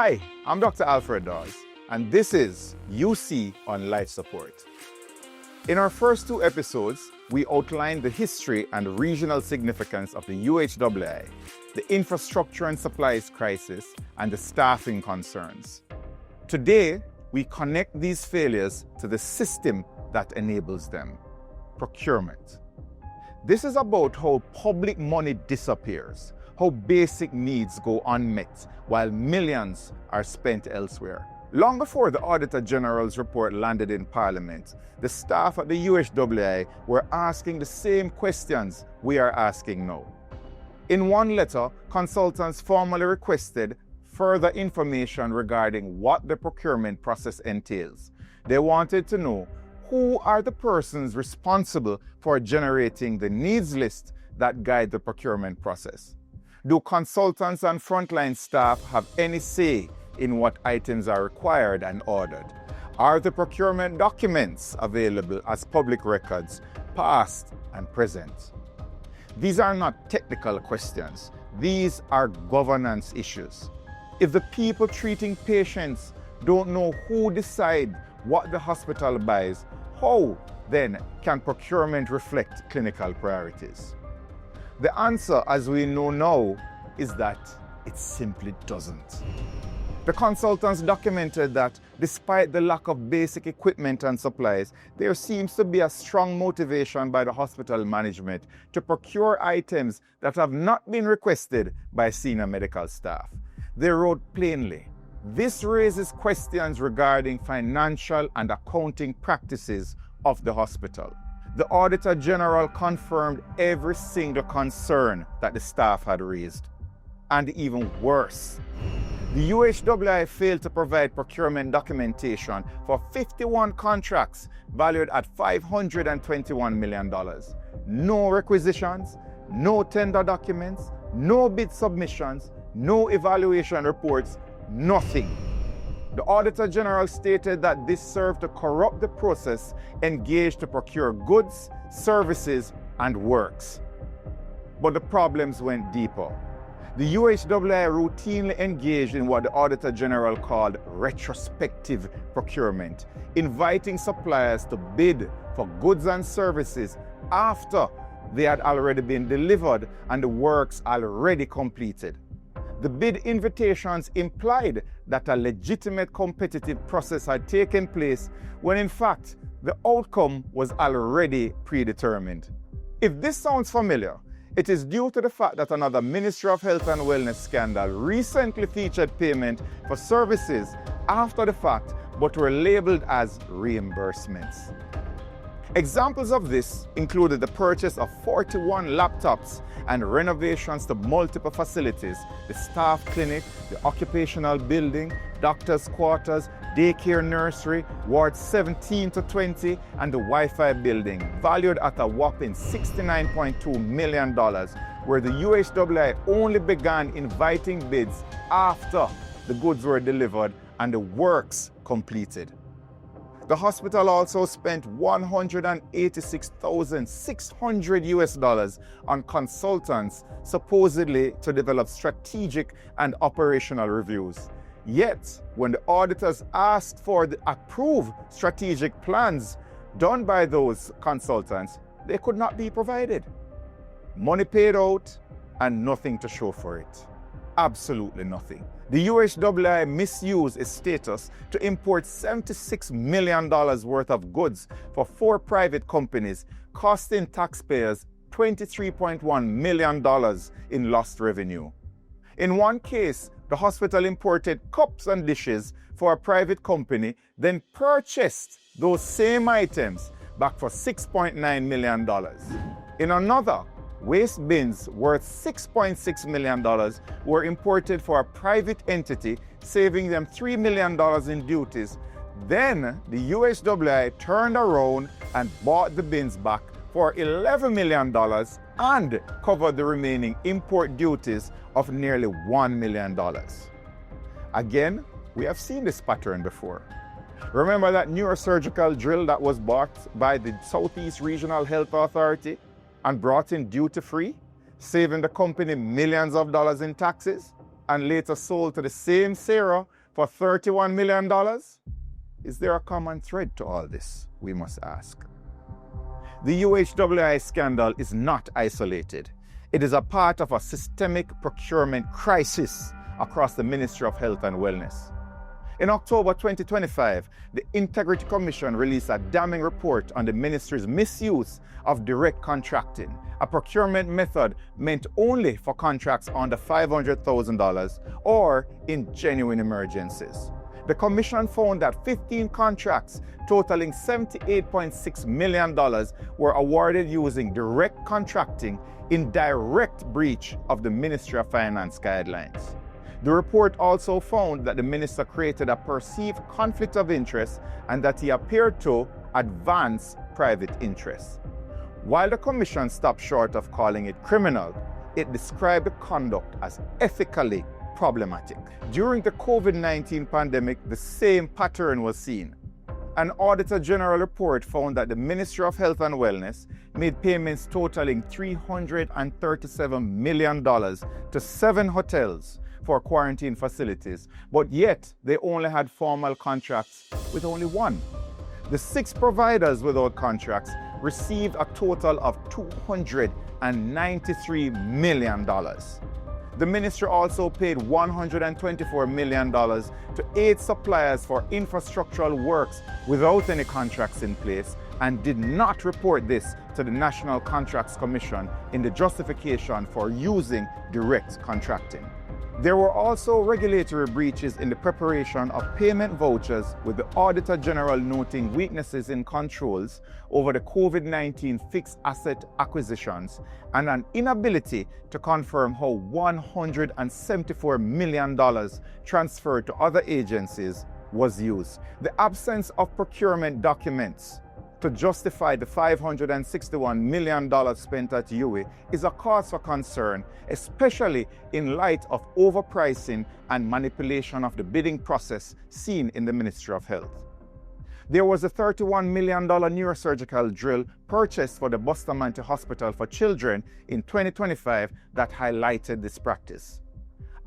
Hi, I'm Dr. Alfred Dawes, and this is UC on Life Support. In our first two episodes, we outlined the history and regional significance of the UHWI, the infrastructure and supplies crisis, and the staffing concerns. Today, we connect these failures to the system that enables them, procurement. This is about how public money disappears, how basic needs go unmet while millions are spent elsewhere. Long before the Auditor General's report landed in Parliament, the staff at the UHWI were asking the same questions we are asking now. In one letter, consultants formally requested further information regarding what the procurement process entails. They wanted to know who are the persons responsible for generating the needs list that guide the procurement process. Do consultants and frontline staff have any say in what items are required and ordered? Are the procurement documents available as public records, past and present? These are not technical questions. These are governance issues. If the people treating patients don't know who decide what the hospital buys, how then can procurement reflect clinical priorities? The answer, as we know now, is that it simply doesn't. The consultants documented that despite the lack of basic equipment and supplies, there seems to be a strong motivation by the hospital management to procure items that have not been requested by senior medical staff. They wrote plainly, "This raises questions regarding financial and accounting practices of the hospital." The Auditor General confirmed every single concern that the staff had raised. And even worse, the UHWI failed to provide procurement documentation for 51 contracts valued at $521 million. No requisitions, no tender documents, no bid submissions, no evaluation reports, nothing. The Auditor General stated that this served to corrupt the process engaged to procure goods, services, and works. But the problems went deeper. The UHWI routinely engaged in what the Auditor General called retrospective procurement, inviting suppliers to bid for goods and services after they had already been delivered and the works already completed. The bid invitations implied that a legitimate competitive process had taken place when in fact the outcome was already predetermined. If this sounds familiar, it is due to the fact that another Ministry of Health and Wellness scandal recently featured payment for services after the fact but were labeled as reimbursements. Examples of this included the purchase of 41 laptops and renovations to multiple facilities, the staff clinic, the occupational building, doctor's quarters, daycare nursery, wards 17 to 20, and the Wi-Fi building, valued at a whopping $69.2 million, where the UHWI only began inviting bids after the goods were delivered and the works completed. The hospital also spent $186,600 on consultants, supposedly to develop strategic and operational reviews. Yet, when the auditors asked for the approved strategic plans done by those consultants, they could not be provided. Money paid out and nothing to show for it. Absolutely nothing. The UHWI misused its status to import $76 million worth of goods for 4 private companies, costing taxpayers $23.1 million in lost revenue. In one case, the hospital imported cups and dishes for a private company, then purchased those same items back for $6.9 million. In another, waste bins worth $6.6 million were imported for a private entity, saving them $3 million in duties. Then the UHWI turned around and bought the bins back for $11 million and covered the remaining import duties of nearly $1 million. Again, we have seen this pattern before. Remember that neurosurgical drill that was bought by the Southeast Regional Health Authority and brought in duty-free, saving the company millions of dollars in taxes? and later sold to the same Sarah for $31 million? Is there a common thread to all this, we must ask? The UHWI scandal is not isolated. It is a part of a systemic procurement crisis across the Ministry of Health and Wellness. In October 2025, the Integrity Commission released a damning report on the ministry's misuse of direct contracting, a procurement method meant only for contracts under $500,000 or in genuine emergencies. The Commission found that 15 contracts totaling $78.6 million were awarded using direct contracting in direct breach of the Ministry of Finance guidelines. The report also found that the minister created a perceived conflict of interest and that he appeared to advance private interests. While the Commission stopped short of calling it criminal, it described the conduct as ethically problematic. During the COVID-19 pandemic, the same pattern was seen. An Auditor General report found that the Ministry of Health and Wellness made payments totaling $337 million to 7 hotels for quarantine facilities, but yet they only had formal contracts with only 1. The 6 providers without contracts received a total of $293 million. The ministry also paid $124 million to 8 suppliers for infrastructural works without any contracts in place and did not report this to the National Contracts Commission in the justification for using direct contracting. There were also regulatory breaches in the preparation of payment vouchers, with the Auditor General noting weaknesses in controls over the COVID-19 fixed asset acquisitions and an inability to confirm how $174 million transferred to other agencies was used. The absence of procurement documents to justify the $561 million spent at UHWI is a cause for concern, especially in light of overpricing and manipulation of the bidding process seen in the Ministry of Health. There was a $31 million neurosurgical drill purchased for the Bustamante Hospital for Children in 2025 that highlighted this practice.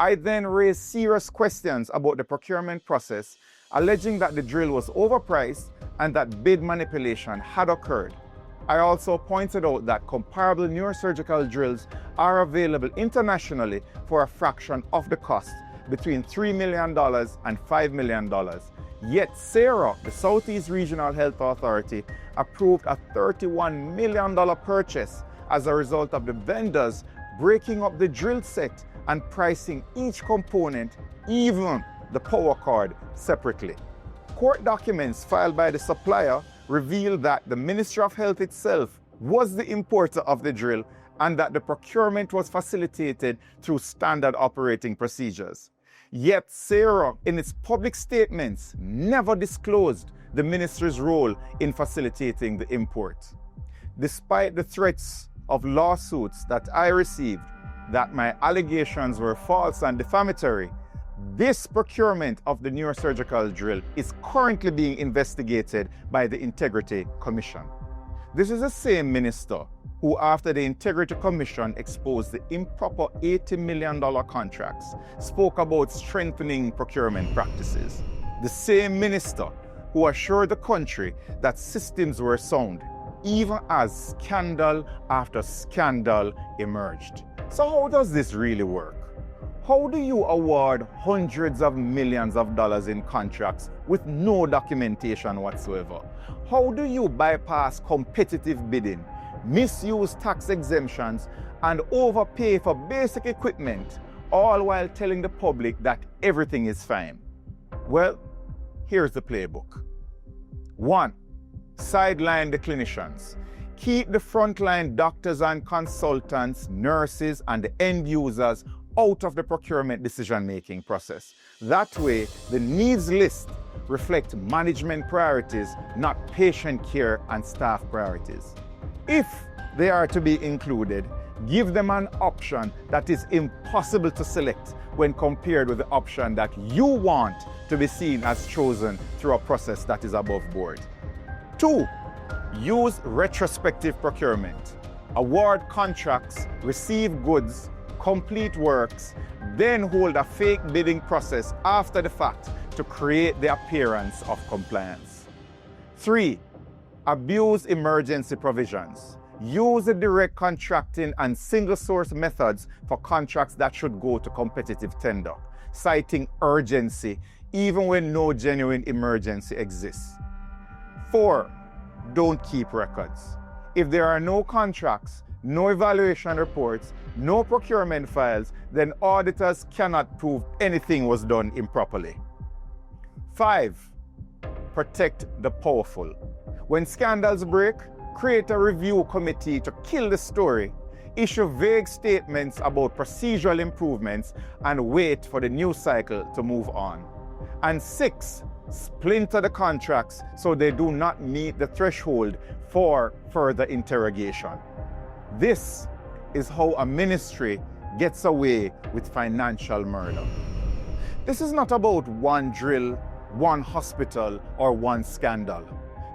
I then raised serious questions about the procurement process, alleging that the drill was overpriced and that bid manipulation had occurred. I also pointed out that comparable neurosurgical drills are available internationally for a fraction of the cost, between $3 million and $5 million. Yet SARA, the Southeast Regional Health Authority, approved a $31 million purchase as a result of the vendors breaking up the drill set and pricing each component, even the power cord, separately. Court documents filed by the supplier revealed that the Ministry of Health itself was the importer of the drill and that the procurement was facilitated through standard operating procedures. Yet SARA, in its public statements, never disclosed the ministry's role in facilitating the import. Despite the threats of lawsuits that I received that my allegations were false and defamatory, this procurement of the neurosurgical drill is currently being investigated by the Integrity Commission. This is the same minister who, after the Integrity Commission exposed the improper $80 million contracts, spoke about strengthening procurement practices. The same minister who assured the country that systems were sound, even as scandal after scandal emerged. So how does this really work? How do you award hundreds of millions of dollars in contracts with no documentation whatsoever? How do you bypass competitive bidding, misuse tax exemptions, and overpay for basic equipment, all while telling the public that everything is fine? Well, here's the playbook. 1. Sideline the clinicians. Keep the frontline doctors and consultants, nurses, and the end users out of the procurement decision-making process. That way, the needs list reflects management priorities, not patient care and staff priorities. If they are to be included, give them an option that is impossible to select when compared with the option that you want to be seen as chosen through a process that is above board. 2. Use retrospective procurement. Award contracts, receive goods, complete works, then hold a fake bidding process after the fact to create the appearance of compliance. 3. Abuse emergency provisions. Use the direct contracting and single source methods for contracts that should go to competitive tender, citing urgency even when no genuine emergency exists. 4. Don't keep records. If there are no contracts, no evaluation reports, no procurement files, then auditors cannot prove anything was done improperly. 5. Protect the powerful. When scandals break, create a review committee to kill the story, issue vague statements about procedural improvements, and wait for the news cycle to move on. And 6, splinter the contracts so they do not meet the threshold for further interrogation. This is how a ministry gets away with financial murder. This is not about one drill, one hospital, or one scandal.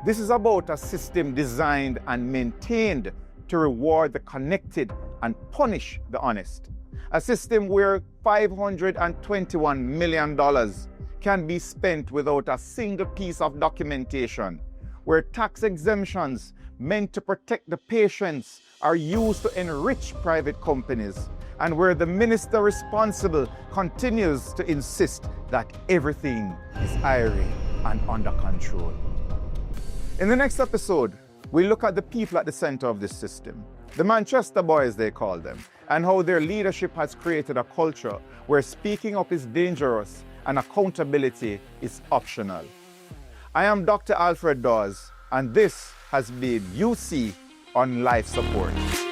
This is about a system designed and maintained to reward the connected and punish the honest. A system where $521 million can be spent without a single piece of documentation, where tax exemptions meant to protect the patients are used to enrich private companies, and where the minister responsible continues to insist that everything is airy and under control. In the next episode, we look at the people at the center of this system, the Manchester Boys they call them, and how their leadership has created a culture where speaking up is dangerous and accountability is optional. I am Dr. Alfred Dawes, and this has been UC on Life Support.